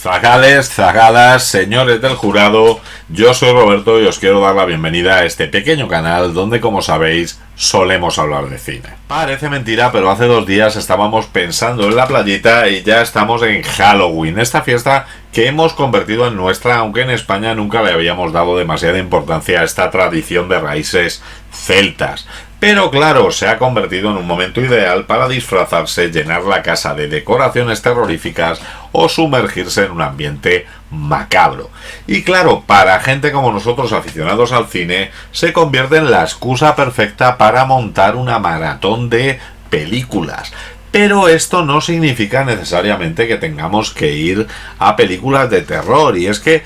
Zagales, zagadas, señores del jurado, yo soy Roberto y os quiero dar la bienvenida a este pequeño canal donde, como sabéis, solemos hablar de cine. Parece mentira, pero hace 2 días estábamos pensando en la playita y ya estamos en Halloween, esta fiesta que hemos convertido en nuestra, aunque en España nunca le habíamos dado demasiada importancia a esta tradición de raíces celtas. Pero claro, se ha convertido en un momento ideal para disfrazarse, llenar la casa de decoraciones terroríficas o sumergirse en un ambiente macabro. Y claro, para gente como nosotros aficionados al cine, se convierte en la excusa perfecta para montar una maratón de películas. Pero esto no significa necesariamente que tengamos que ir a películas de terror, y es que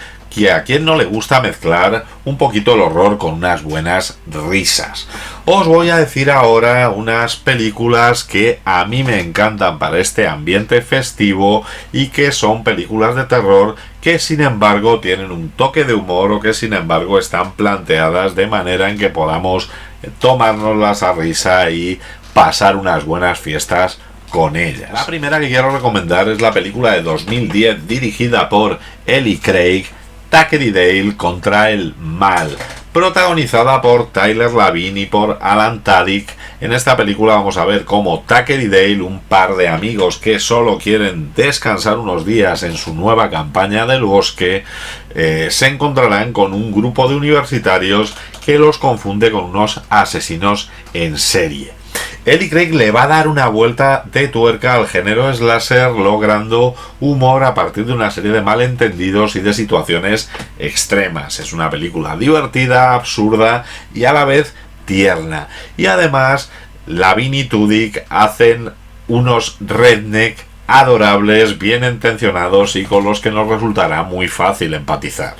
a quien no le gusta mezclar un poquito el horror con unas buenas risas. Os voy a decir ahora unas películas que a mí me encantan para este ambiente festivo y que son películas de terror que sin embargo tienen un toque de humor o que sin embargo están planteadas de manera en que podamos tomárnoslas a risa y pasar unas buenas fiestas con ellas. La primera que quiero recomendar es la película de 2010 dirigida por Ellie Craig, Tucker y Dale contra el mal, protagonizada por Tyler Labine y por Alan Tudyk. En esta película vamos a ver cómo Tucker y Dale, un par de amigos que solo quieren descansar unos días en su nueva campaña del bosque, se encontrarán con un grupo de universitarios que los confunde con unos asesinos en serie. Ellie Craig le va a dar una vuelta de tuerca al género slasher, logrando humor a partir de una serie de malentendidos y de situaciones extremas. Es una película divertida, absurda y a la vez tierna. Y además, Labine y Tudyk hacen unos redneck adorables, bien intencionados y con los que nos resultará muy fácil empatizar.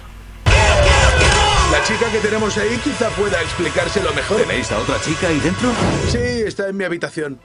La chica que tenemos ahí quizá pueda explicárselo mejor. ¿Tenéis a otra chica ahí dentro? Sí, está en mi habitación.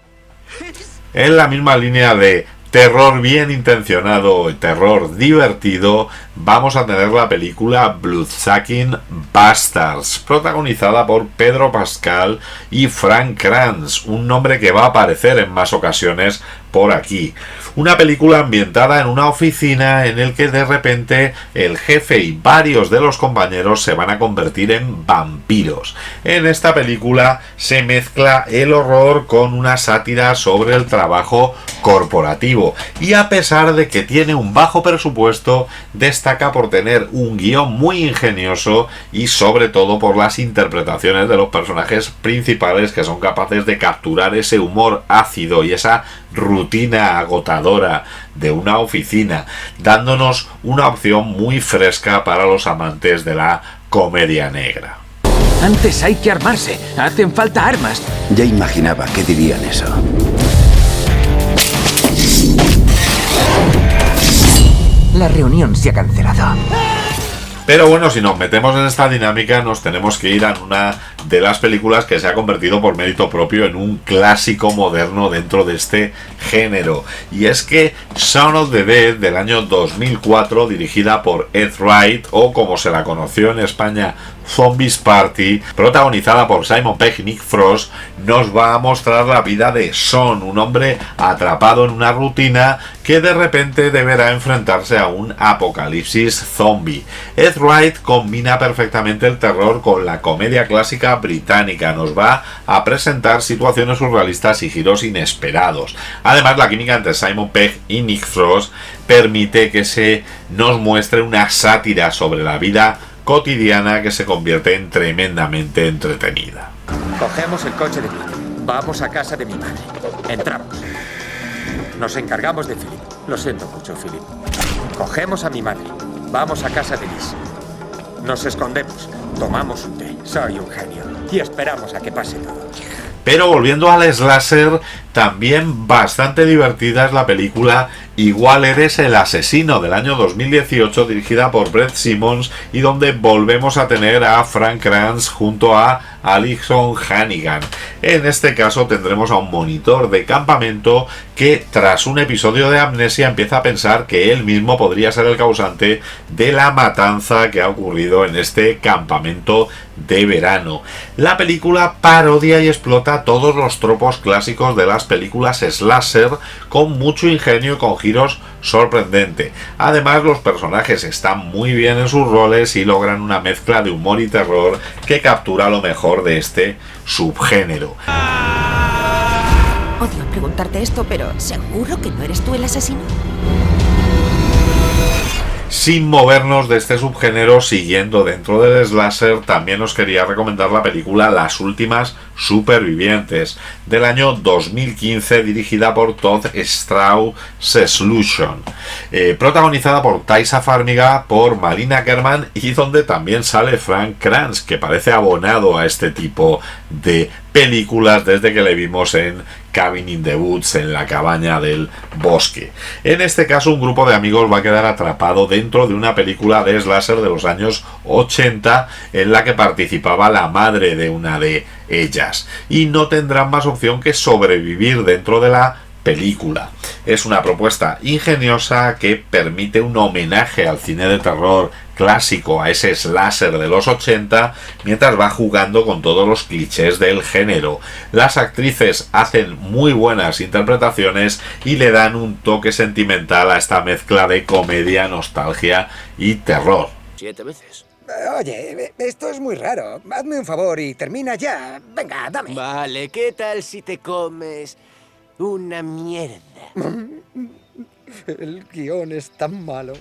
En la misma línea de terror bien intencionado y terror divertido, vamos a tener la película Bloodsucking Bastards, protagonizada por Pedro Pascal y Frank Kranz, un nombre que va a aparecer en más ocasiones por aquí. Una película ambientada en una oficina en el que de repente el jefe y varios de los compañeros se van a convertir en vampiros. En esta película se mezcla el horror con una sátira sobre el trabajo corporativo, y a pesar de que tiene un bajo presupuesto, destaca por tener un guión muy ingenioso y sobre todo por las interpretaciones de los personajes principales, que son capaces de capturar ese humor ácido y esa rutina agotadora de una oficina, dándonos una opción muy fresca para los amantes de la comedia negra. Antes hay que armarse, hacen falta armas. Ya imaginaba que dirían eso. La reunión se ha cancelado. Pero bueno, si nos metemos en esta dinámica, nos tenemos que ir a una de las películas que se ha convertido por mérito propio en un clásico moderno dentro de este género. Y es que Shaun of the Dead, del año 2004, dirigida por Ed Wright, o como se la conoció en España, Zombies Party, protagonizada por Simon Pegg y Nick Frost, nos va a mostrar la vida de Shaun, un hombre atrapado en una rutina que de repente deberá enfrentarse a un apocalipsis zombie. Ed Wright combina perfectamente el terror con la comedia clásica británica, nos va a presentar situaciones surrealistas y giros inesperados. Además, la química entre Simon Pegg y Nick Frost permite que se nos muestre una sátira sobre la vida cotidiana que se convierte en tremendamente entretenida. Cogemos el coche de Pete. Vamos a casa de mi madre. Entramos. Nos encargamos de Philip. Lo siento mucho, Philip. Cogemos a mi madre. Vamos a casa de Liz. Nos escondemos. Tomamos un té. Soy un genio. Y esperamos a que pase todo. Pero volviendo al slasher, también bastante divertida es la película Igual eres el asesino, del año 2018, dirigida por Brett Simmons, y donde volvemos a tener a Frank Kranz junto a Alyson Hannigan. En este caso tendremos a un monitor de campamento que, tras un episodio de amnesia, empieza a pensar que él mismo podría ser el causante de la matanza que ha ocurrido en este campamento de verano. La película parodia y explota todos los tropos clásicos de las películas slasher, con mucho ingenio y con giros tiros sorprendente. Además, los personajes están muy bien en sus roles y logran una mezcla de humor y terror que captura lo mejor de este subgénero. Odio preguntarte esto, pero ¿seguro que no eres tú el asesino? Sin movernos de este subgénero, siguiendo dentro del slasher, también os quería recomendar la película Las últimas supervivientes, del año 2015, dirigida por Todd Strauss-Slution, protagonizada por Taissa Farmiga, por Marina Kerman, y donde también sale Frank Kranz, que parece abonado a este tipo de películas desde que le vimos en Cabin in the Woods, en la cabaña del bosque. En este caso, un grupo de amigos va a quedar atrapado dentro de una película de slasher de los años 80 en la que participaba la madre de una de ellas, y no tendrán más opción que sobrevivir dentro de la película. Es una propuesta ingeniosa que permite un homenaje al cine de terror clásico, a ese slasher de los 80, mientras va jugando con todos los clichés del género. Las actrices hacen muy buenas interpretaciones y le dan un toque sentimental a esta mezcla de comedia, nostalgia y terror. 7 veces. Oye, esto es muy raro. Hazme un favor y termina ya. Venga, dame. Vale, ¿qué tal si te comes una mierda? El guión es tan malo.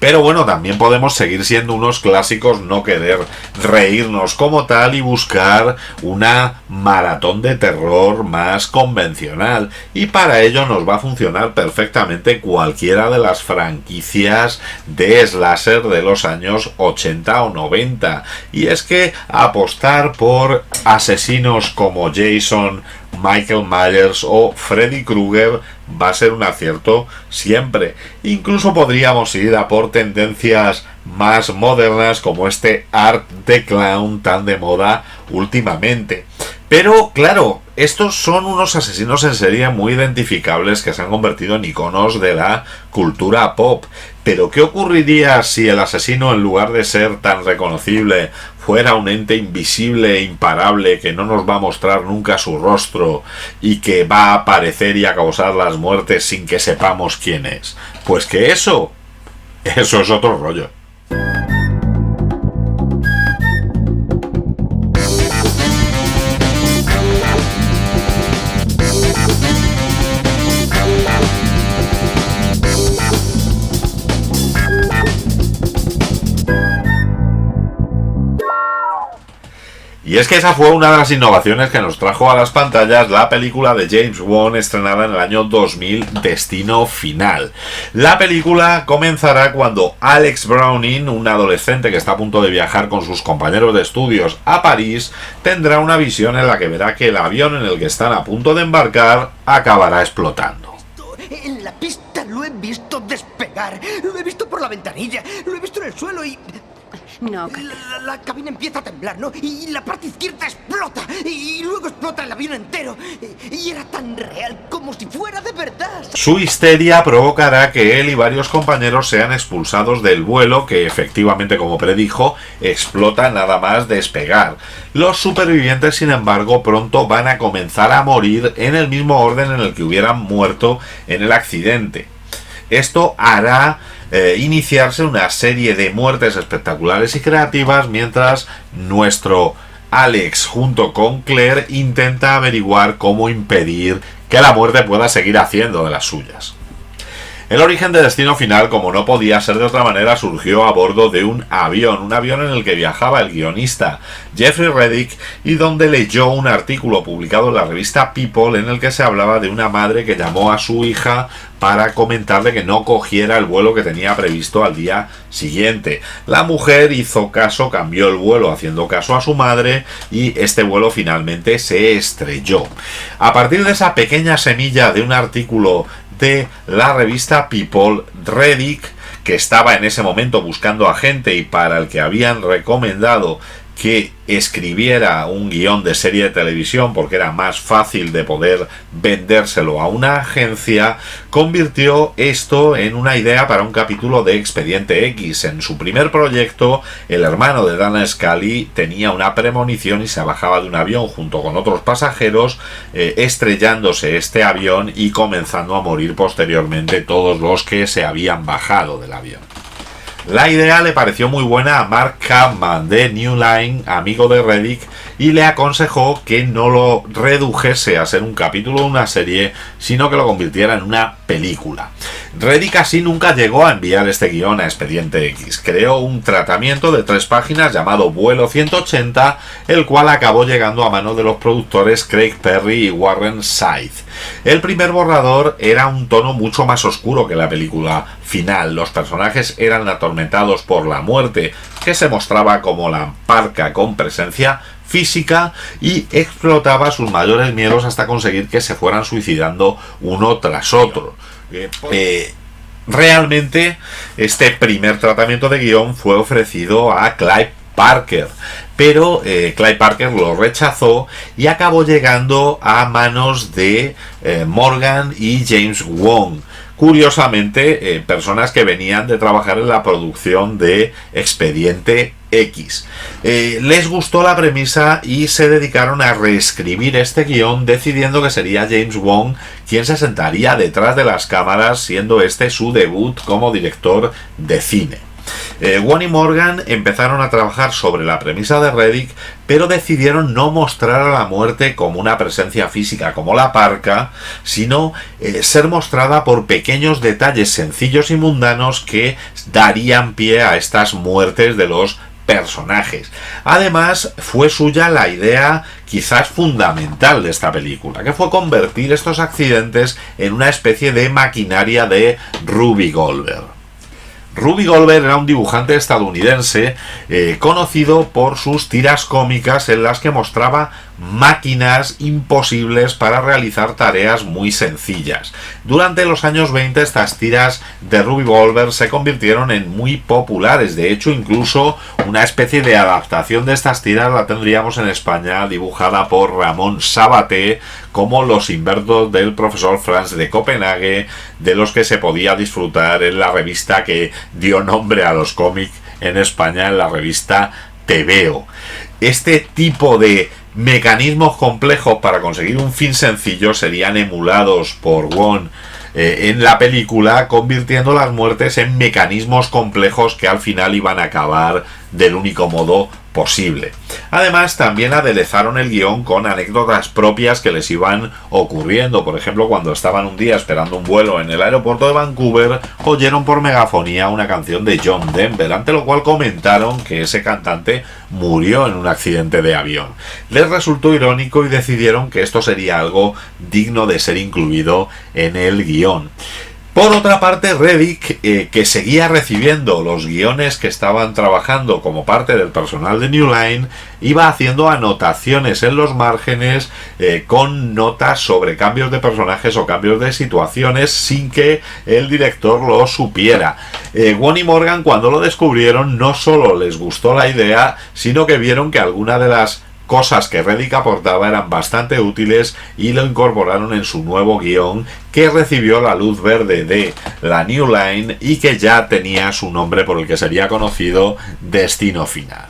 Pero bueno, también podemos seguir siendo unos clásicos, no querer reírnos como tal y buscar una maratón de terror más convencional. Y para ello nos va a funcionar perfectamente cualquiera de las franquicias de slasher de los años 80 o 90. Y es que apostar por asesinos como Jason, Michael Myers o Freddy Krueger va a ser un acierto siempre. Incluso podríamos ir a por tendencias más modernas como este art de clown tan de moda últimamente. Pero claro, estos son unos asesinos en serie muy identificables que se han convertido en iconos de la cultura pop. Pero ¿qué ocurriría si el asesino, en lugar de ser tan reconocible, fuera un ente invisible e imparable que no nos va a mostrar nunca su rostro y que va a aparecer y a causar las muertes sin que sepamos quién es? Pues que eso es otro rollo. Y es que esa fue una de las innovaciones que nos trajo a las pantallas la película de James Wan estrenada en el año 2000, Destino Final. La película comenzará cuando Alex Browning, un adolescente que está a punto de viajar con sus compañeros de estudios a París, tendrá una visión en la que verá que el avión en el que están a punto de embarcar acabará explotando. En la pista lo he visto despegar, lo he visto por la ventanilla, lo he visto en el suelo y... No, la cabina empieza a temblar, ¿no? Y la parte izquierda explota. Y luego explota el avión entero. Y era tan real como si fuera de verdad. Su histeria provocará que él y varios compañeros sean expulsados del vuelo que efectivamente, como predijo, explota nada más despegar. Los supervivientes, sin embargo, pronto van a comenzar a morir en el mismo orden en el que hubieran muerto en el accidente. Esto hará iniciarse una serie de muertes espectaculares y creativas mientras nuestro Alex junto con Claire intenta averiguar cómo impedir que la muerte pueda seguir haciendo de las suyas. El origen de Destino Final, como no podía ser de otra manera, surgió a bordo de un avión en el que viajaba el guionista Jeffrey Reddick y donde leyó un artículo publicado en la revista People en el que se hablaba de una madre que llamó a su hija para comentarle que no cogiera el vuelo que tenía previsto al día siguiente. La mujer hizo caso, cambió el vuelo haciendo caso a su madre y este vuelo finalmente se estrelló. A partir de esa pequeña semilla de un artículo de la revista People, Reddick, que estaba en ese momento buscando a gente y para el que habían recomendado que escribiera un guión de serie de televisión porque era más fácil de poder vendérselo a una agencia, convirtió esto en una idea para un capítulo de Expediente X. En su primer proyecto, el hermano de Dana Scully tenía una premonición y se bajaba de un avión junto con otros pasajeros, estrellándose este avión y comenzando a morir posteriormente todos los que se habían bajado del avión. La idea le pareció muy buena a Mark Chapman de New Line, amigo de Reddick, y le aconsejó que no lo redujese a ser un capítulo de una serie, sino que lo convirtiera en una película. Reddick así nunca llegó a enviar este guión a Expediente X. Creó un tratamiento de 3 páginas llamado Vuelo 180, el cual acabó llegando a manos de los productores Craig Perry y Warren Scythe. El primer borrador era un tono mucho más oscuro que la película final. Los personajes eran atormentados por la muerte, que se mostraba como la parca con presencia física y explotaba sus mayores miedos hasta conseguir que se fueran suicidando uno tras otro. Realmente este primer tratamiento de guión fue ofrecido a Clive Parker, pero Clive Parker lo rechazó y acabó llegando a manos de Morgan y James Wong. Curiosamente, personas que venían de trabajar en la producción de Expediente X. Les gustó la premisa y se dedicaron a reescribir este guión, decidiendo que sería James Wong quien se sentaría detrás de las cámaras, siendo este su debut como director de cine. Wong y Morgan empezaron a trabajar sobre la premisa de Reddick, pero decidieron no mostrar a la muerte como una presencia física como la parca, sino ser mostrada por pequeños detalles sencillos y mundanos que darían pie a estas muertes de los personajes. Además, fue suya la idea quizás fundamental de esta película, que fue convertir estos accidentes en una especie de maquinaria de Ruby Goldberg. Ruby Goldberg era un dibujante estadounidense conocido por sus tiras cómicas en las que mostraba máquinas imposibles para realizar tareas muy sencillas. Durante los años 20 estas tiras de Ruby Goldberg se convirtieron en muy populares. De hecho, incluso una especie de adaptación de estas tiras la tendríamos en España, dibujada por Ramón Sabaté, como Los inventos del profesor Franz de Copenhague, de los que se podía disfrutar en la revista que dio nombre a los cómics en España, en la revista TVO. Este tipo de mecanismos complejos para conseguir un fin sencillo serían emulados por Wong en la película, convirtiendo las muertes en mecanismos complejos que al final iban a acabar del único modo posible. Además, también aderezaron el guión con anécdotas propias que les iban ocurriendo. Por ejemplo, cuando estaban un día esperando un vuelo en el aeropuerto de Vancouver, oyeron por megafonía una canción de John Denver, ante lo cual comentaron que ese cantante murió en un accidente de avión. Les resultó irónico y decidieron que esto sería algo digno de ser incluido en el guión. Por otra parte, Reddick, que seguía recibiendo los guiones que estaban trabajando como parte del personal de New Line, iba haciendo anotaciones en los márgenes con notas sobre cambios de personajes o cambios de situaciones sin que el director lo supiera. Wong y Morgan, cuando lo descubrieron, no solo les gustó la idea, sino que vieron que alguna de las cosas que Reddick aportaba eran bastante útiles y lo incorporaron en su nuevo guión, que recibió la luz verde de la New Line y que ya tenía su nombre por el que sería conocido: Destino Final.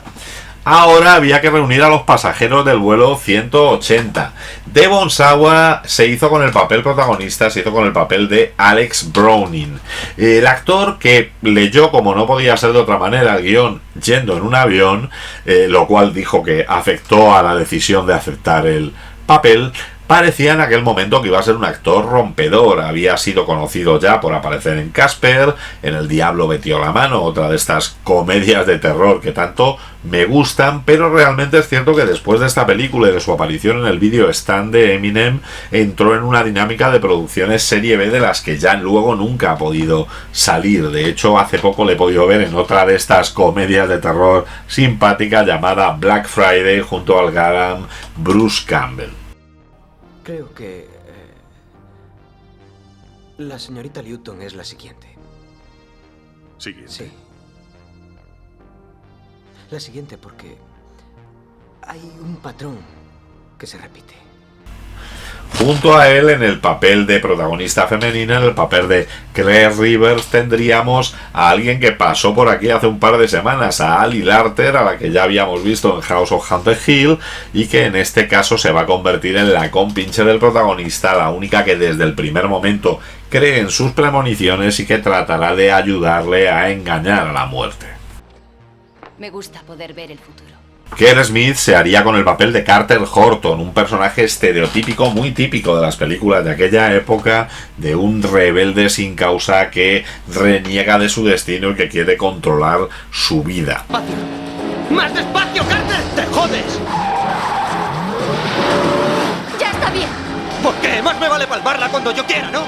Ahora había que reunir a los pasajeros del vuelo 180. Devon Sawa se hizo con el papel protagonista, se hizo con el papel de Alex Browning. El actor, que leyó, como no podía ser de otra manera, el guión yendo en un avión, lo cual dijo que afectó a la decisión de aceptar el papel, parecía en aquel momento que iba a ser un actor rompedor. Había sido conocido ya por aparecer en Casper, en El Diablo metió la mano, otra de estas comedias de terror que tanto me gustan, pero realmente es cierto que después de esta película y de su aparición en el vídeo stand de Eminem, entró en una dinámica de producciones serie B de las que ya luego nunca ha podido salir. De hecho, hace poco le he podido ver en otra de estas comedias de terror simpática llamada Black Friday, junto al galán Bruce Campbell. Creo que la señorita Newton es la siguiente. Siguiente. Sí. La siguiente porque Hay un patrón que se repite. Junto a él, en el papel de protagonista femenina, en el papel de Claire Rivers, tendríamos a alguien que pasó por aquí hace un par de semanas, a Ali Larter, a la que ya habíamos visto en House of Haunted Hill, y que en este caso se va a convertir en la compinche del protagonista, la única que desde el primer momento cree en sus premoniciones y que tratará de ayudarle a engañar a la muerte. Me gusta poder ver el futuro. Kerr Smith se haría con el papel de Carter Horton, un personaje estereotípico muy típico de las películas de aquella época, de un rebelde sin causa que reniega de su destino y que quiere controlar su vida. ¡Despacio! ¡Más despacio, Carter! ¡Te jodes! ¡Ya está bien! ¿Por qué? Más me vale palmarla cuando yo quiera, ¿no?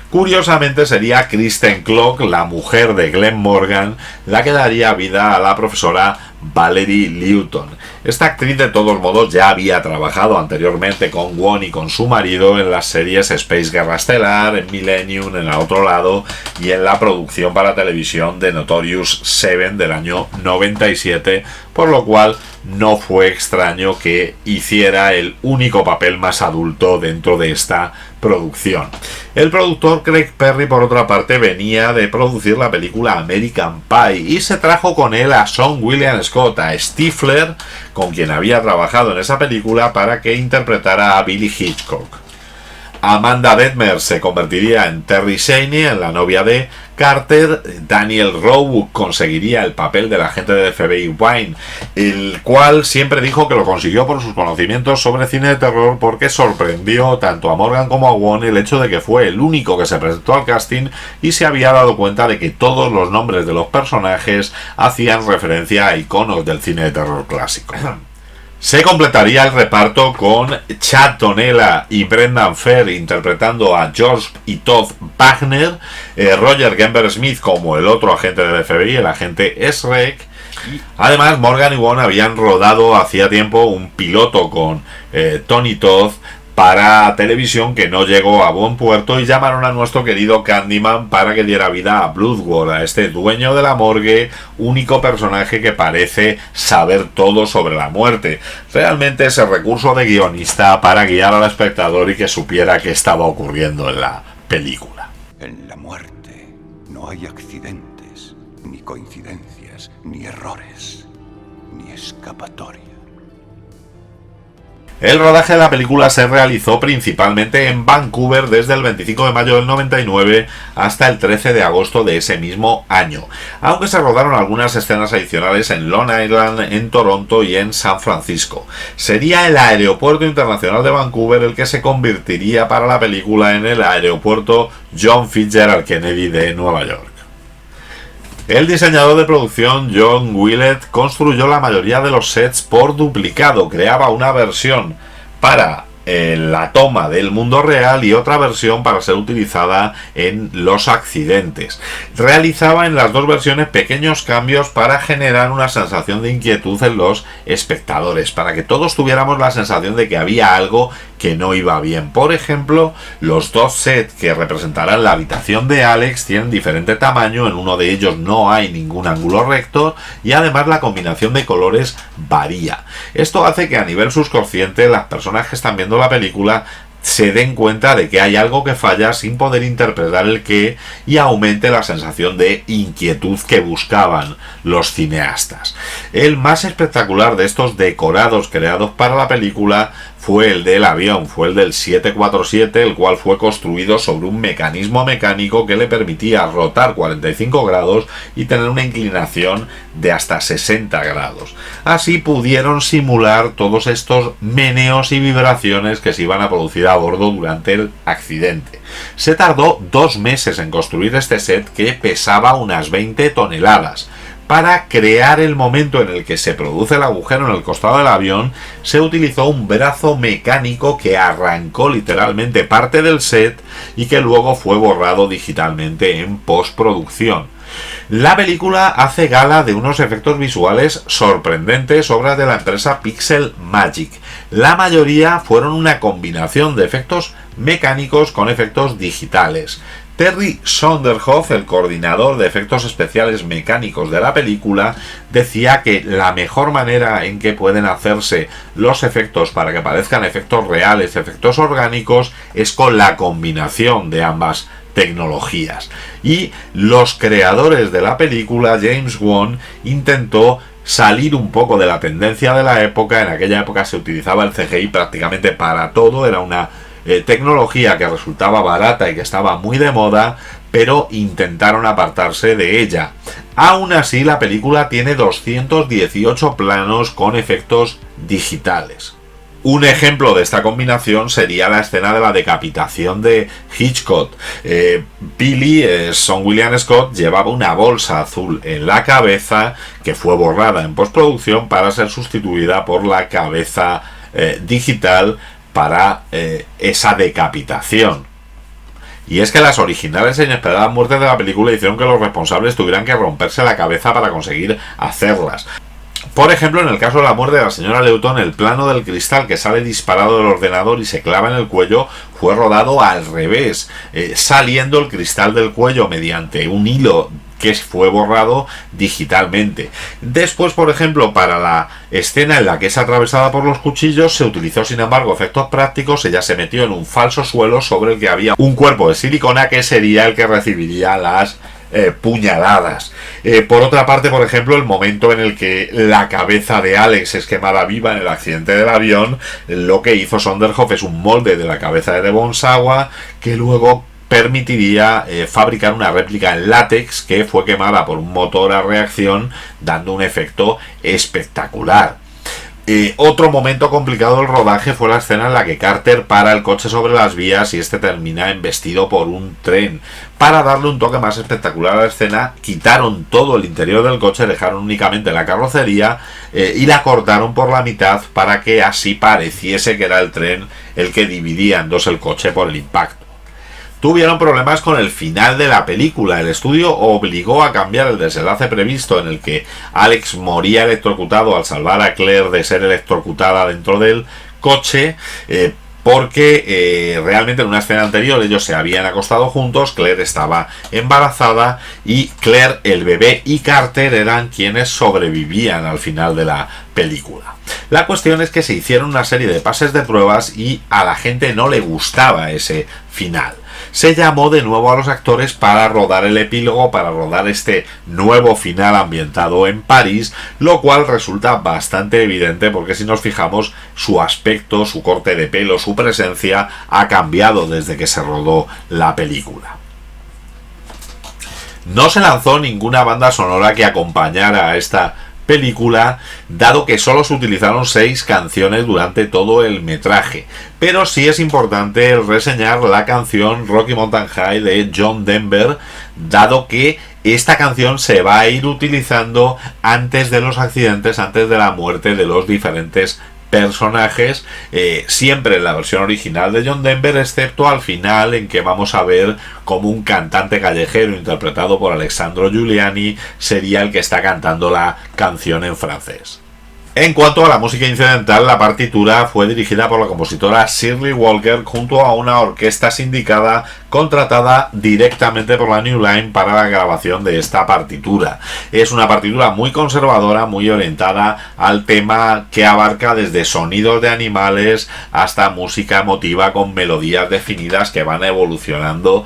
Curiosamente sería Kristen Clock, la mujer de Glenn Morgan, la que daría vida a la profesora Valerie Lewton. Esta actriz de todos modos ya había trabajado anteriormente con Wong y con su marido en las series Space Guerra Estelar, en Millennium, en El Otro Lado y en la producción para televisión de Notorious 7 del año 97, por lo cual no fue extraño que hiciera el único papel más adulto dentro de esta producción. El productor Craig Perry, por otra parte, venía de producir la película American Pie y se trajo con él a Sean William Scott, a Stifler, con quien había trabajado en esa película, para que interpretara a Billy Hitchcock. Amanda Detmer se convertiría en Terry Shaney, en la novia de Carter. Daniel Roebuck conseguiría el papel del agente de FBI Wine, el cual siempre dijo que lo consiguió por sus conocimientos sobre cine de terror, porque sorprendió tanto a Morgan como a Wong el hecho de que fue el único que se presentó al casting y se había dado cuenta de que todos los nombres de los personajes hacían referencia a iconos del cine de terror clásico. Se completaría el reparto con Chad Donella y Brendan Fair interpretando a George y Todd Wagner, Roger Gember Smith como el otro agente del FBI, el agente Shrek. Además, Morgan y Wong habían rodado hacía tiempo un piloto con Tony Todd para televisión que no llegó a buen puerto, y llamaron a nuestro querido Candyman para que diera vida a Bloodworth, a este dueño de la morgue, único personaje que parece saber todo sobre la muerte. Realmente ese recurso de guionista para guiar al espectador y que supiera qué estaba ocurriendo en la película. En la muerte no hay accidentes, ni coincidencias, ni errores, ni escapatoria. El rodaje de la película se realizó principalmente en Vancouver desde el 25 de mayo del 99 hasta el 13 de agosto de ese mismo año, aunque se rodaron algunas escenas adicionales en Long Island, en Toronto y en San Francisco. Sería el Aeropuerto Internacional de Vancouver el que se convertiría para la película en el Aeropuerto John Fitzgerald Kennedy de Nueva York. El diseñador de producción John Willett construyó la mayoría de los sets por duplicado, creaba una versión para la toma del mundo real y otra versión para ser utilizada en los accidentes. Realizaba en las dos versiones pequeños cambios para generar una sensación de inquietud en los espectadores, para que todos tuviéramos la sensación de que había algo que no iba bien. Por ejemplo, los dos sets que representarán la habitación de Alex tienen diferente tamaño, en uno de ellos no hay ningún ángulo recto y además la combinación de colores varía. Esto hace que a nivel subconsciente las personas que están viendo la película se den cuenta de que hay algo que falla sin poder interpretar el qué, y aumente la sensación de inquietud que buscaban los cineastas. El más espectacular de estos decorados creados para la película fue el del avión, fue el del 747, el cual fue construido sobre un mecanismo mecánico que le permitía rotar 45 grados y tener una inclinación de hasta 60 grados. Así pudieron simular todos estos meneos y vibraciones que se iban a producir a bordo durante el accidente. Se tardó 2 meses en construir este set, que pesaba unas 20 toneladas. Para crear el momento en el que se produce el agujero en el costado del avión, se utilizó un brazo mecánico que arrancó literalmente parte del set y que luego fue borrado digitalmente en postproducción. La película hace gala de unos efectos visuales sorprendentes, obras de la empresa Pixel Magic. La mayoría fueron una combinación de efectos mecánicos con efectos digitales. Terry Sonderhoff, el coordinador de efectos especiales mecánicos de la película, decía que la mejor manera en que pueden hacerse los efectos para que parezcan efectos reales, efectos orgánicos, es con la combinación de ambas tecnologías. Y los creadores de la película, James Wan, intentó salir un poco de la tendencia de la época. En aquella época se utilizaba el CGI prácticamente para todo, era una tecnología que resultaba barata y que estaba muy de moda, pero intentaron apartarse de ella. Aún así, la película tiene 218 planos con efectos digitales. Un ejemplo de esta combinación sería la escena de la decapitación de Hitchcock. Billy, Sean William Scott, llevaba una bolsa azul en la cabeza que fue borrada en postproducción para ser sustituida por la cabeza digital para esa decapitación. Y es que las originales e inesperadas muertes de la película hicieron que los responsables tuvieran que romperse la cabeza para conseguir hacerlas. Por ejemplo, en el caso de la muerte de la señora Lewton, el plano del cristal que sale disparado del ordenador y se clava en el cuello fue rodado al revés, saliendo el cristal del cuello mediante un hilo que fue borrado digitalmente. Después, por ejemplo, para la escena en la que es atravesada por los cuchillos, se utilizó sin embargo efectos prácticos. Ella se metió en un falso suelo sobre el que había un cuerpo de silicona que sería el que recibiría las puñaladas. Por otra parte, por ejemplo, el momento en el que la cabeza de Alex es quemada viva en el accidente del avión, lo que hizo Sonderhoff es un molde de la cabeza de Devon Sawa que luego permitiría fabricar una réplica en látex que fue quemada por un motor a reacción, dando un efecto espectacular. Otro momento complicado del rodaje fue la escena en la que Carter para el coche sobre las vías y este termina embestido por un tren. Para darle un toque más espectacular a la escena, quitaron todo el interior del coche, dejaron únicamente la carrocería y la cortaron por la mitad para que así pareciese que era el tren el que dividía en dos el coche por el impacto. Tuvieron problemas con el final de la película. El estudio obligó a cambiar el desenlace previsto en el que Alex moría electrocutado al salvar a Claire de ser electrocutada dentro del coche, porque realmente en una escena anterior ellos se habían acostado juntos, Claire estaba embarazada y Claire, el bebé y Carter eran quienes sobrevivían al final de la película. La cuestión es que se hicieron una serie de pases de pruebas y a la gente no le gustaba ese final. Se llamó de nuevo a los actores para rodar el epílogo, para rodar este nuevo final ambientado en París, lo cual resulta bastante evidente porque si nos fijamos, su aspecto, su corte de pelo, su presencia ha cambiado desde que se rodó la película. No se lanzó ninguna banda sonora que acompañara a esta película, dado que solo se utilizaron 6 canciones durante todo el metraje, pero sí es importante reseñar la canción Rocky Mountain High de John Denver, dado que esta canción se va a ir utilizando antes de los accidentes, antes de la muerte de los diferentes personajes, siempre en la versión original de John Denver, excepto al final, en que vamos a ver como un cantante callejero interpretado por Alessandro Giuliani sería el que está cantando la canción en francés. En cuanto a la música incidental, la partitura fue dirigida por la compositora Shirley Walker junto a una orquesta sindicada contratada directamente por la New Line para la grabación de esta partitura. Es una partitura muy conservadora, muy orientada al tema, que abarca desde sonidos de animales hasta música emotiva con melodías definidas que van evolucionando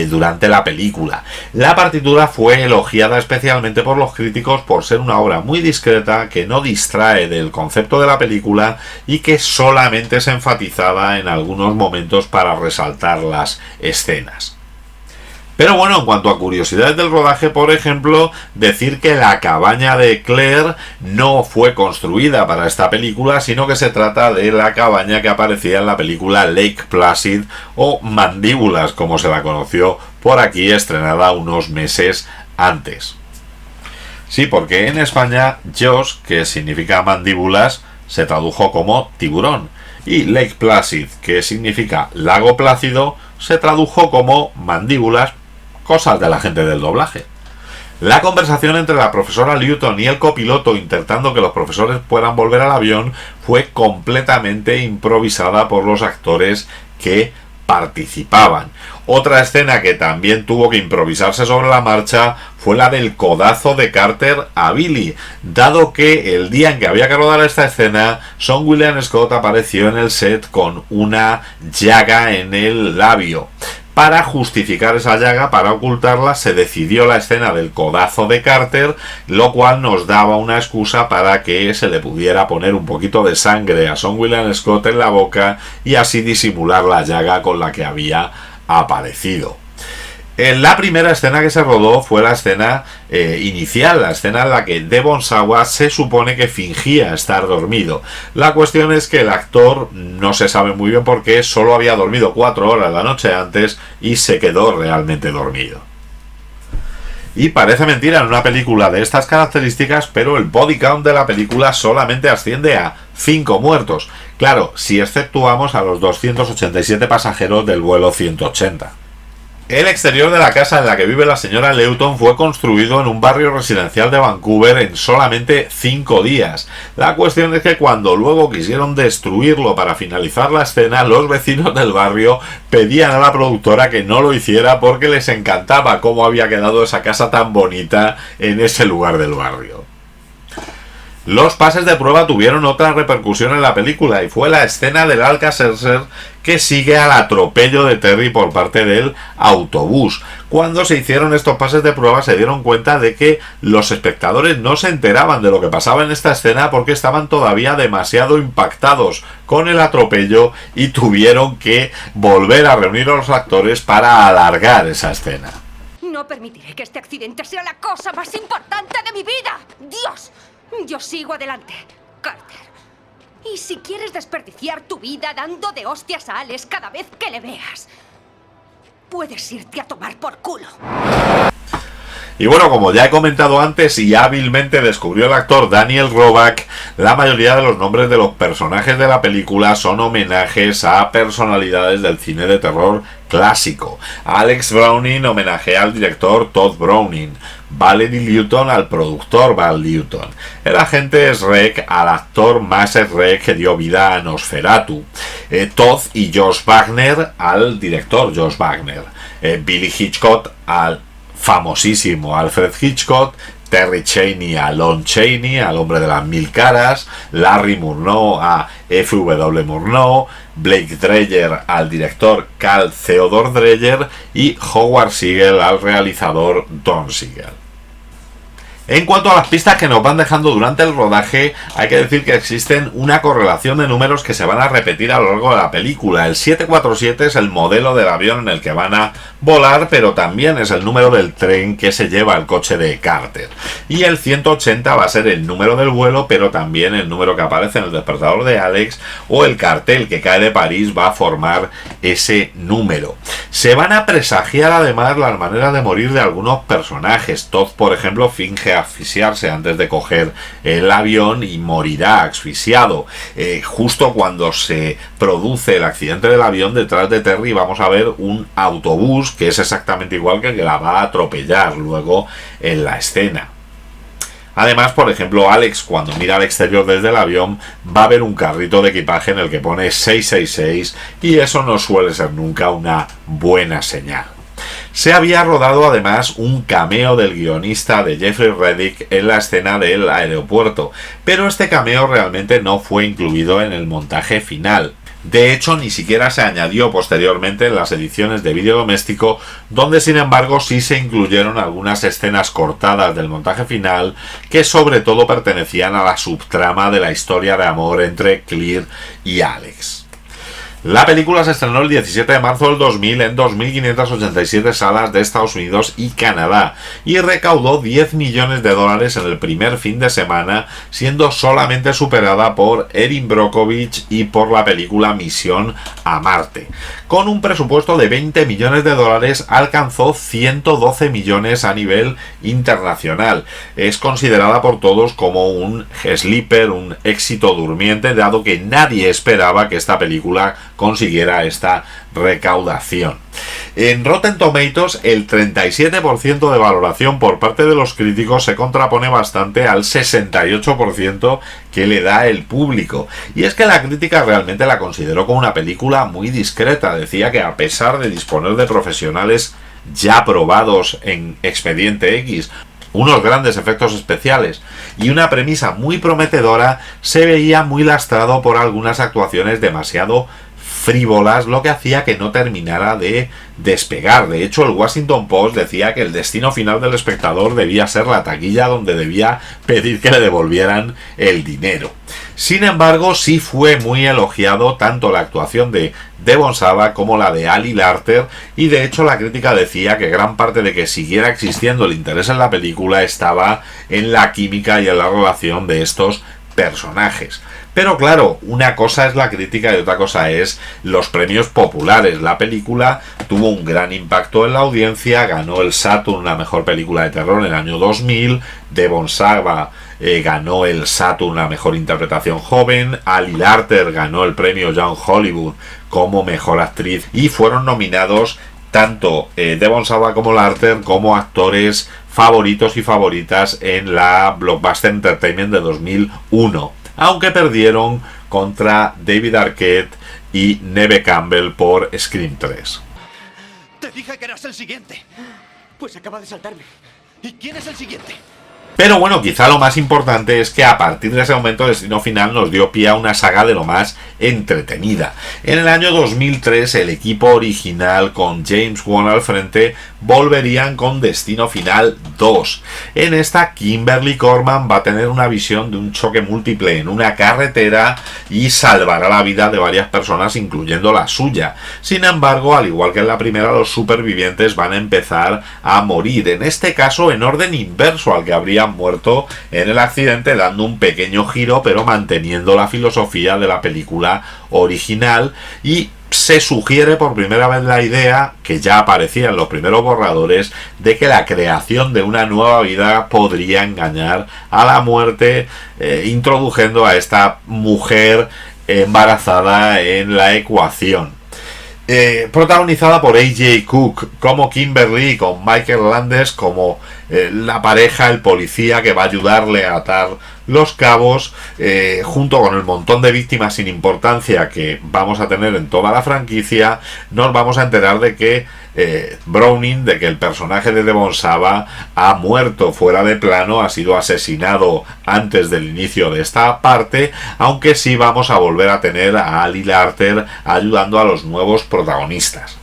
durante la película. La partitura fue elogiada especialmente por los críticos por ser una obra muy discreta, que no distrae del concepto de la película y que solamente es enfatizada en algunos momentos para resaltar las escenas. Pero bueno, en cuanto a curiosidades del rodaje, por ejemplo, decir que la cabaña de Claire no fue construida para esta película, sino que se trata de la cabaña que aparecía en la película Lake Placid o Mandíbulas, como se la conoció por aquí, estrenada unos meses antes. Sí, porque en España Josh, que significa mandíbulas, se tradujo como tiburón, y Lake Placid, que significa lago plácido, se tradujo como mandíbulas, cosas de la gente del doblaje. La conversación entre la profesora Lewton y el copiloto intentando que los profesores puedan volver al avión fue completamente improvisada por los actores que participaban. Otra escena que también tuvo que improvisarse sobre la marcha fue la del codazo de Carter a Billy, dado que el día en que había que rodar esta escena, Sean William Scott apareció en el set con una llaga en el labio. Para justificar esa llaga, para ocultarla, se decidió la escena del codazo de Carter, lo cual nos daba una excusa para que se le pudiera poner un poquito de sangre a Sean William Scott en la boca y así disimular la llaga con la que había aparecido. La primera escena que se rodó fue la escena inicial, la escena en la que Devon Sawa se supone que fingía estar dormido. La cuestión es que el actor no se sabe muy bien por qué, solo había dormido 4 horas la noche antes y se quedó realmente dormido. Y parece mentira en una película de estas características, pero el body count de la película solamente asciende a 5 muertos. Claro, si exceptuamos a los 287 pasajeros del vuelo 180. El exterior de la casa en la que vive la señora Lewton fue construido en un barrio residencial de Vancouver en solamente 5 días. La cuestión es que cuando luego quisieron destruirlo para finalizar la escena, los vecinos del barrio pedían a la productora que no lo hiciera porque les encantaba cómo había quedado esa casa tan bonita en ese lugar del barrio. Los pases de prueba tuvieron otra repercusión en la película y fue la escena del Alka-Seltzer que sigue al atropello de Terry por parte del autobús. Cuando se hicieron estos pases de prueba se dieron cuenta de que los espectadores no se enteraban de lo que pasaba en esta escena porque estaban todavía demasiado impactados con el atropello y tuvieron que volver a reunir a los actores para alargar esa escena. No permitiré que este accidente sea la cosa más importante de mi vida. ¡Dios! Yo sigo adelante, Carter. Y si quieres desperdiciar tu vida dando de hostias a Alex cada vez que le veas, puedes irte a tomar por culo. Y bueno, como ya he comentado antes y hábilmente descubrió el actor Daniel Roebuck, la mayoría de los nombres de los personajes de la película son homenajes a personalidades del cine de terror clásico. Alex Browning homenajea al director Todd Browning, Valerie Newton al productor Val Newton, el agente Schreck al actor Max Schreck que dio vida a Nosferatu, Todd y Josh Wagner al director Josh Wagner, Billy Hitchcock al famosísimo Alfred Hitchcock, Terry Chaney a Lon Chaney, al hombre de las 1000 caras, Larry Murnau a F.W. Murnau, Blake Dreyer al director Carl Theodor Dreyer y Howard Siegel al realizador Don Siegel. En cuanto a las pistas que nos van dejando durante el rodaje, hay que decir que existen una correlación de números que se van a repetir a lo largo de la película. El 747 es el modelo del avión en el que van a volar, pero también es el número del tren que se lleva el coche de Carter. Y el 180 va a ser el número del vuelo, pero también el número que aparece en el despertador de Alex, o el cartel que cae de París va a formar ese número. Se van a presagiar además las maneras de morir de algunos personajes. Todd, por ejemplo, finge asfixiarse antes de coger el avión y morirá asfixiado. Justo cuando se produce el accidente del avión, detrás de Terry vamos a ver un autobús que es exactamente igual que el que la va a atropellar luego en la escena. Además, por ejemplo, Alex, cuando mira al exterior desde el avión, va a ver un carrito de equipaje en el que pone 666 y eso no suele ser nunca una buena señal. Se había rodado además un cameo del guionista de Jeffrey Reddick en la escena del aeropuerto, pero este cameo realmente no fue incluido en el montaje final. De hecho, ni siquiera se añadió posteriormente en las ediciones de vídeo doméstico, donde sin embargo sí se incluyeron algunas escenas cortadas del montaje final que sobre todo pertenecían a la subtrama de la historia de amor entre Claire y Alex. La película se estrenó el 17 de marzo del 2000 en 2.587 salas de Estados Unidos y Canadá y recaudó $10 millones en el primer fin de semana, siendo solamente superada por Erin Brockovich y por la película Misión a Marte. Con un presupuesto de $20 millones, alcanzó 112 millones a nivel internacional. Es considerada por todos como un sleeper, un éxito durmiente, dado que nadie esperaba que esta película consiguiera esta recaudación. En Rotten Tomatoes, el 37% de valoración por parte de los críticos se contrapone bastante al 68% que le da el público. Y es que la crítica realmente la consideró como una película muy discreta. Decía que a pesar de disponer de profesionales ya probados en Expediente X, unos grandes efectos especiales y una premisa muy prometedora, se veía muy lastrado por algunas actuaciones demasiado frívolas, lo que hacía que no terminara de despegar. De hecho, el Washington Post decía que el destino final del espectador debía ser la taquilla, donde debía pedir que le devolvieran el dinero. Sin embargo, sí fue muy elogiado tanto la actuación de Devon Sawa como la de Ali Larter, y de hecho la crítica decía que gran parte de que siguiera existiendo el interés en la película estaba en la química y en la relación de estos personajes. Pero claro, una cosa es la crítica y otra cosa es los premios populares. La película tuvo un gran impacto en la audiencia, ganó el Saturn a mejor película de terror en el año 2000, Devon Sawa ganó el Saturn a mejor interpretación joven, Ali Larter ganó el premio Young Hollywood como mejor actriz, y fueron nominados tanto Devon Sawa como Larter como actores favoritos y favoritas en la Blockbuster Entertainment de 2001, aunque perdieron contra David Arquette y Neve Campbell por Scream 3. Te dije que eras el siguiente. Pues acaba de saltarme. ¿Y quién es el siguiente? Pero bueno, quizá lo más importante es que a partir de ese momento Destino Final nos dio pie a una saga de lo más entretenida. En el año 2003 el equipo original con James Wan al frente volverían con Destino Final 2. En esta, Kimberly Corman va a tener una visión de un choque múltiple en una carretera y salvará la vida de varias personas, incluyendo la suya. Sin embargo, al igual que en la primera, los supervivientes van a empezar a morir, en este caso en orden inverso al que habrían muerto en el accidente, dando un pequeño giro pero manteniendo la filosofía de la película original. Y se sugiere por primera vez la idea, que ya aparecía en los primeros borradores, de que la creación de una nueva vida podría engañar a la muerte, introduciendo a esta mujer embarazada en la ecuación. Protagonizada por A.J. Cook como Kimberly y con Michael Landes como la pareja, el policía que va a ayudarle a atar los cabos, junto con el montón de víctimas sin importancia que vamos a tener en toda la franquicia. Nos vamos a enterar de que Browning, de que el personaje de Devon Sawa ha muerto fuera de plano, ha sido asesinado antes del inicio de esta parte, aunque sí vamos a volver a tener a Ali Larter ayudando a los nuevos protagonistas.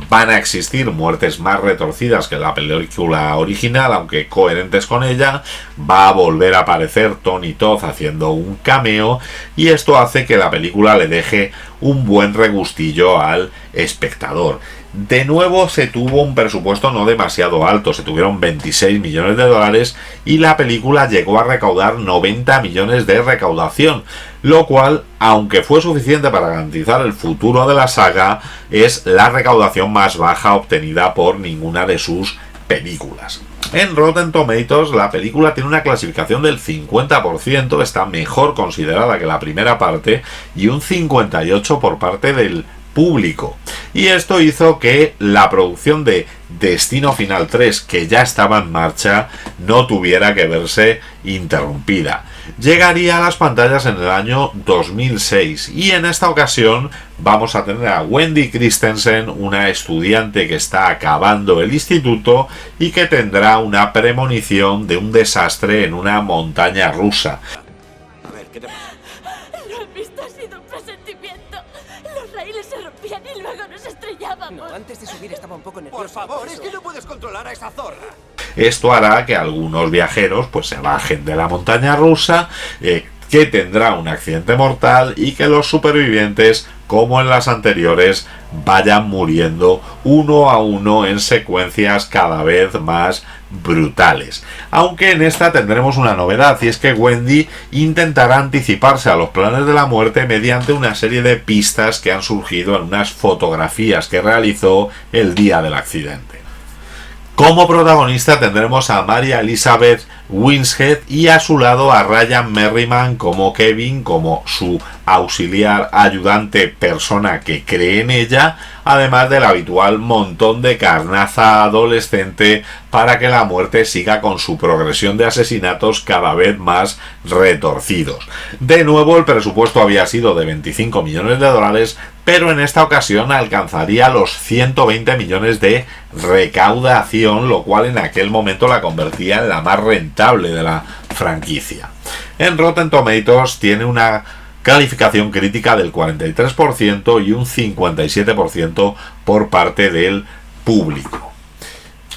Van a existir muertes más retorcidas que la película original, aunque coherentes con ella. Va a volver a aparecer Tony Todd haciendo un cameo, y esto hace que la película le deje un buen regustillo al espectador. De nuevo se tuvo un presupuesto no demasiado alto, se tuvieron 26 millones de dólares y la película llegó a recaudar 90 millones de recaudación, lo cual, aunque fue suficiente para garantizar el futuro de la saga, es la recaudación más baja obtenida por ninguna de sus películas. En Rotten Tomatoes la película tiene una clasificación del 50%, está mejor considerada que la primera parte, y un 58% por parte del público. Y esto hizo que la producción de Destino Final 3, que ya estaba en marcha, no tuviera que verse interrumpida. Llegaría a las pantallas en el año 2006 y en esta ocasión vamos a tener a Wendy Christensen, una estudiante que está acabando el instituto y que tendrá una premonición de un desastre en una montaña rusa. A ver, ¿qué te pasa? Lo he visto, ha sido un presentimiento. Los raíles se rompían y luego nos estrellábamos. No, antes de subir estaba un poco nervioso. Por favor, es que no puedes controlar a esa zorra. Esto hará que algunos viajeros pues se bajen de la montaña rusa, que tendrá un accidente mortal, y que los supervivientes, como en las anteriores, vayan muriendo uno a uno en secuencias cada vez más brutales. Aunque en esta tendremos una novedad, y es que Wendy intentará anticiparse a los planes de la muerte mediante una serie de pistas que han surgido en unas fotografías que realizó el día del accidente. Como protagonista tendremos a Maria Elizabeth Winstead y a su lado a Ryan Merriman como Kevin, como su auxiliar, ayudante, persona que cree en ella, además del habitual montón de carnaza adolescente para que la muerte siga con su progresión de asesinatos cada vez más retorcidos. De nuevo, el presupuesto había sido de 25 millones de dólares, pero en esta ocasión alcanzaría los 120 millones de recaudación, lo cual en aquel momento la convertía en la más rentable de la franquicia. En Rotten Tomatoes tiene una calificación crítica del 43% y un 57% por parte del público.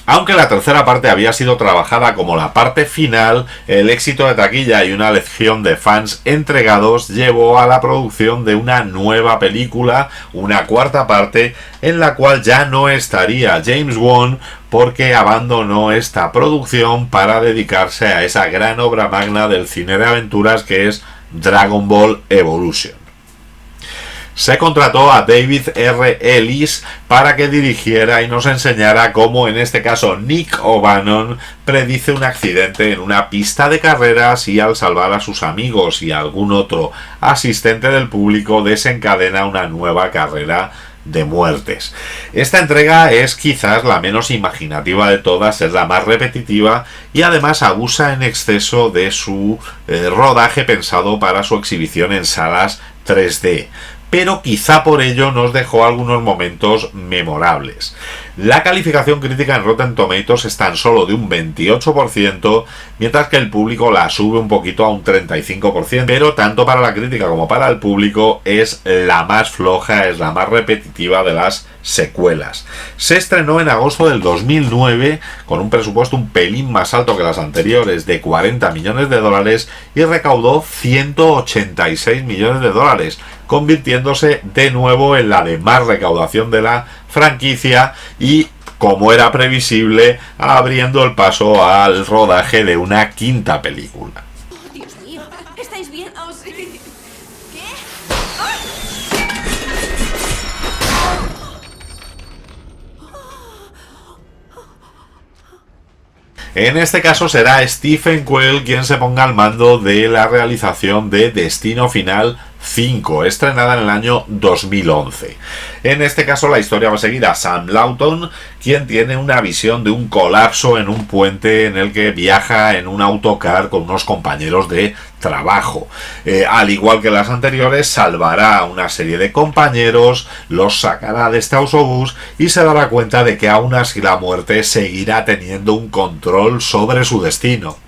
Aunque la tercera parte había sido trabajada como la parte final, el éxito de taquilla y una legión de fans entregados llevó a la producción de una nueva película, una cuarta parte, en la cual ya no estaría James Wan, porque abandonó esta producción para dedicarse a esa gran obra magna del cine de aventuras que es Dragon Ball Evolution. Se contrató a David R. Ellis para que dirigiera y nos enseñara cómo, en este caso, Nick O'Bannon predice un accidente en una pista de carreras y, al salvar a sus amigos y a algún otro asistente del público, desencadena una nueva carrera de muertes. Esta entrega es quizás la menos imaginativa de todas, es la más repetitiva y además abusa en exceso de su rodaje pensado para su exhibición en salas 3D. Pero quizá por ello nos dejó algunos momentos memorables. La calificación crítica en Rotten Tomatoes es tan solo de un 28%, mientras que el público la sube un poquito a un 35%, pero tanto para la crítica como para el público es la más floja, es la más repetitiva de las secuelas. Se estrenó en agosto del 2009 con un presupuesto un pelín más alto que las anteriores, de 40 millones de dólares, y recaudó 186 millones de dólares, convirtiéndose de nuevo en la de más recaudación de la franquicia y, como era previsible, abriendo el paso al rodaje de una quinta película. Oh, Dios mío, ¿estáis bien? Oh, sí. ¿Qué? En este caso será Stephen Quayle quien se ponga al mando de la realización de Destino Final 5, estrenada en el año 2011. En este caso la historia va a seguir a Sam Lawton, quien tiene una visión de un colapso en un puente en el que viaja en un autocar con unos compañeros de trabajo. Al igual que las anteriores, salvará a una serie de compañeros, los sacará de este autobús y se dará cuenta de que aún así la muerte seguirá teniendo un control sobre su destino.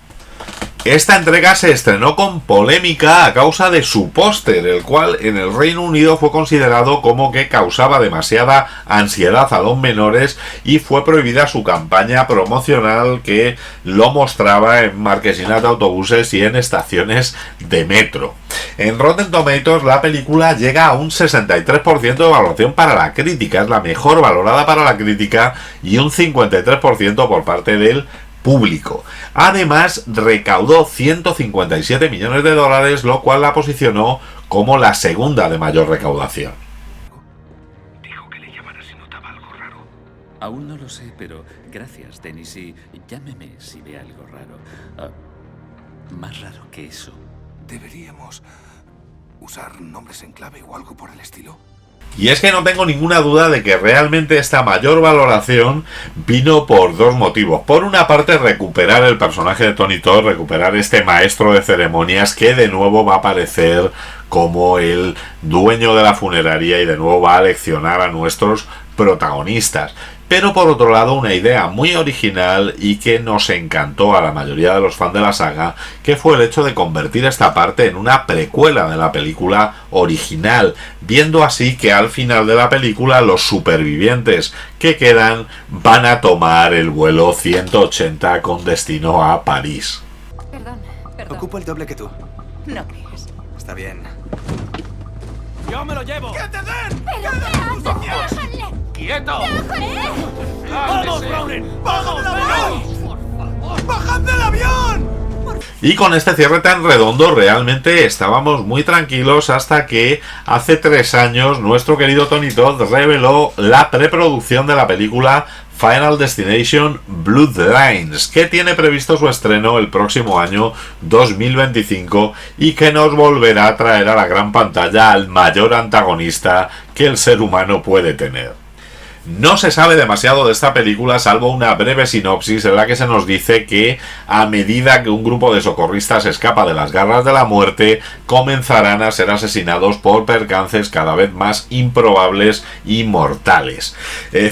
Esta entrega se estrenó con polémica a causa de su póster, el cual en el Reino Unido fue considerado como que causaba demasiada ansiedad a los menores y fue prohibida su campaña promocional, que lo mostraba en marquesinas de autobuses y en estaciones de metro. En Rotten Tomatoes la película llega a un 63% de valoración para la crítica, es la mejor valorada para la crítica, y un 53% por parte del público. Además, recaudó 157 millones de dólares, lo cual la posicionó como la segunda de mayor recaudación. Dijo que le llamara si notaba algo raro. Aún no lo sé, pero gracias, Dennis, y llámeme si ve algo raro. Más raro que eso. ¿Deberíamos usar nombres en clave o algo por el estilo? Y es que no tengo ninguna duda de que realmente esta mayor valoración vino por dos motivos. Por una parte, recuperar el personaje de Tony Todd, recuperar este maestro de ceremonias que de nuevo va a aparecer como el dueño de la funeraria y de nuevo va a leccionar a nuestros protagonistas. Pero por otro lado, una idea muy original y que nos encantó a la mayoría de los fans de la saga, que fue el hecho de convertir esta parte en una precuela de la película original, viendo así que al final de la película los supervivientes que quedan van a tomar el vuelo 180 con destino a París. Perdón. Ocupo el doble que tú. No creas. Está bien. ¡Yo me lo llevo! ¿Pero qué haces? ¡Déjale! ¡Quieto! ¡Déjale! ¡Vamos, Browning! ¡Vamos, del avión! ¡Bajad del avión! Y con este cierre tan redondo realmente estábamos muy tranquilos hasta que hace 3 años nuestro querido Tony Todd reveló la preproducción de la película Final Destination Bloodlines, que tiene previsto su estreno el próximo año 2025 y que nos volverá a traer a la gran pantalla al mayor antagonista que el ser humano puede tener. No se sabe demasiado de esta película salvo una breve sinopsis en la que se nos dice que a medida que un grupo de socorristas escapa de las garras de la muerte, comenzarán a ser asesinados por percances cada vez más improbables y mortales.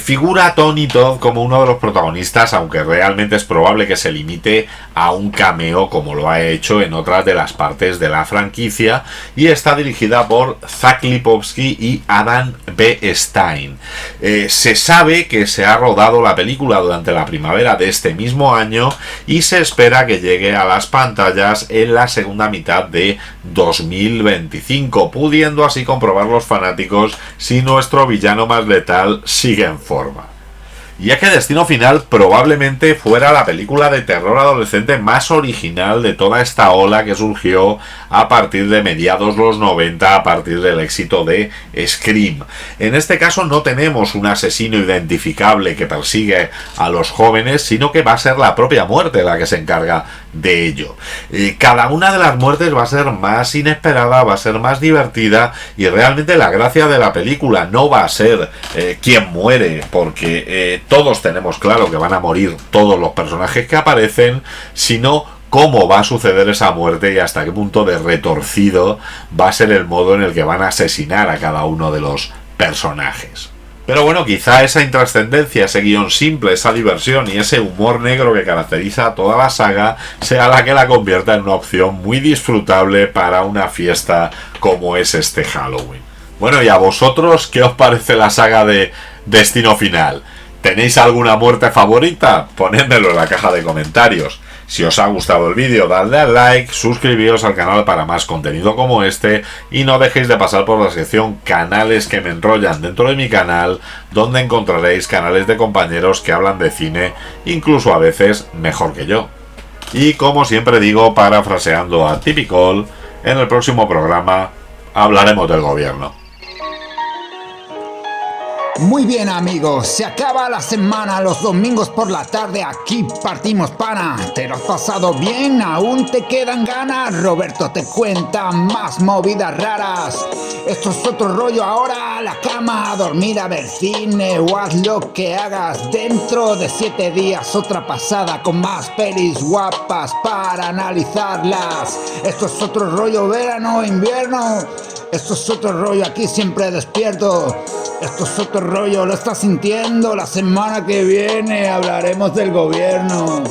Figura Tony Todd como uno de los protagonistas, aunque realmente es probable que se limite a un cameo como lo ha hecho en otras de las partes de la franquicia, y está dirigida por Zach Lipovsky y Adam B. Stein. Se sabe que se ha rodado la película durante la primavera de este mismo año y se espera que llegue a las pantallas en la segunda mitad de 2025, pudiendo así comprobar los fanáticos si nuestro villano más letal sigue en forma. Ya que Destino Final probablemente fuera la película de terror adolescente más original de toda esta ola que surgió a partir de mediados los 90, a partir del éxito de Scream. En este caso no tenemos un asesino identificable que persigue a los jóvenes, sino que va a ser la propia muerte la que se encarga de ello. Cada una de las muertes va a ser más inesperada, va a ser más divertida, y realmente la gracia de la película no va a ser quién muere, porque todos tenemos claro que van a morir todos los personajes que aparecen, sino cómo va a suceder esa muerte y hasta qué punto de retorcido va a ser el modo en el que van a asesinar a cada uno de los personajes. Pero bueno, quizá esa intrascendencia, ese guión simple, esa diversión y ese humor negro que caracteriza a toda la saga sea la que la convierta en una opción muy disfrutable para una fiesta como es este Halloween. Bueno, ¿y a vosotros qué os parece la saga de Destino Final? ¿Tenéis alguna muerte favorita? Ponedmelo en la caja de comentarios. Si os ha gustado el vídeo, dadle al like, suscribíos al canal para más contenido como este y no dejéis de pasar por la sección canales que me enrollan dentro de mi canal, donde encontraréis canales de compañeros que hablan de cine, incluso a veces mejor que yo. Y como siempre digo, parafraseando a Typical, en el próximo programa hablaremos del gobierno. Muy bien, amigos, se acaba la semana, los domingos por la tarde aquí partimos pana. ¿Te lo has pasado bien? ¿Aún te quedan ganas? Roberto te cuenta más movidas raras. Esto es otro rollo ahora, a la cama, a dormir, a ver cine o haz lo que hagas. Dentro de 7 días otra pasada con más pelis guapas para analizarlas. Esto es otro rollo, verano, invierno. Esto es otro rollo, aquí siempre despierto. Esto es otro rollo, lo estás sintiendo. La semana que viene hablaremos del gobierno.